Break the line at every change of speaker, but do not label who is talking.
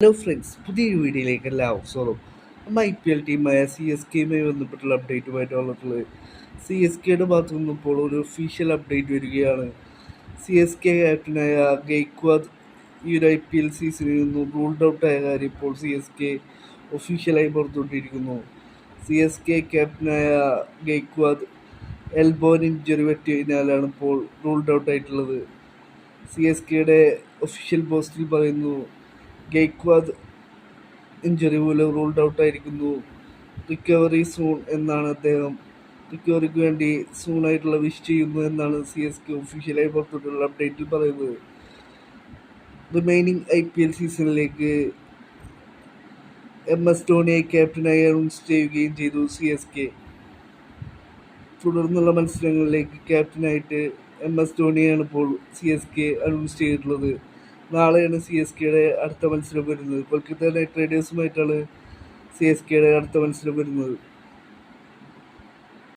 Hello friends, പുതിയൊരു വീഡിയോയിലേക്ക് എല്ലാവർക്കും സ്വാഗതം. നമ്മൾ IPL ടീമായ CSKയുമായി ബന്ധപ്പെട്ടുള്ള അപ്ഡേറ്റുമായിട്ട് വന്നിട്ടുള്ളത്. CSKയുടെ ഭാഗത്തു നിന്നും ഇപ്പോൾ ഒരു ഒഫീഷ്യൽ അപ്ഡേറ്റ് വരികയാണ്. CSK ക്യാപ്റ്റനായ ഗെയ്ക്വാദ് ഈ ഒരു IPL സീസണിൽ നിന്നും റൂൾഡ് ഔട്ടായ കാര്യം ഇപ്പോൾ CSK ഒഫീഷ്യലായി പുറത്തുവിട്ടിരിക്കുന്നു. CSK ക്യാപ്റ്റനായ ഗെയ്ക്വാദ് എൽബോന് ഇഞ്ചറി പറ്റിയതിനാലാണ് ഇപ്പോൾ റൂൾഡ് ഔട്ടായിട്ടുള്ളത്. CSKയുടെ ഒഫീഷ്യൽ പോസ്റ്റിൽ പറയുന്നു, ഗെയ്ക്വാദ് ഇഞ്ചറി മൂലം റൂൾഡ് ഔട്ടായിരിക്കുന്നു, റിക്കവറി സൂൺ എന്നാണ് അദ്ദേഹം റിക്കവറിക്ക് വേണ്ടി സൂണായിട്ടുള്ള വിഷ് ചെയ്യുന്നു എന്നാണ് CSK ഒഫീഷ്യലായി പുറത്തുവിട്ടുള്ള അപ്ഡേറ്റിൽ പറയുന്നത്. റിമൈനിങ് IPL സീസണിലേക്ക് MS ധോണിയെ ക്യാപ്റ്റനായി അനൗൺസ് ചെയ്യുകയും ചെയ്തു CSK. തുടർന്നുള്ള മത്സരങ്ങളിലേക്ക് ക്യാപ്റ്റനായിട്ട് MS ധോണിയാണ് ഇപ്പോൾ CSK അനൗൺസ് ചെയ്തിട്ടുള്ളത്. നാളെയാണ് CSKയുടെ അടുത്ത മത്സരം വരുന്നത്. കൊൽക്കത്ത നൈറ്റ് റൈഡേഴ്സുമായിട്ടാണ് CSKയുടെ അടുത്ത മത്സരം വരുന്നത്.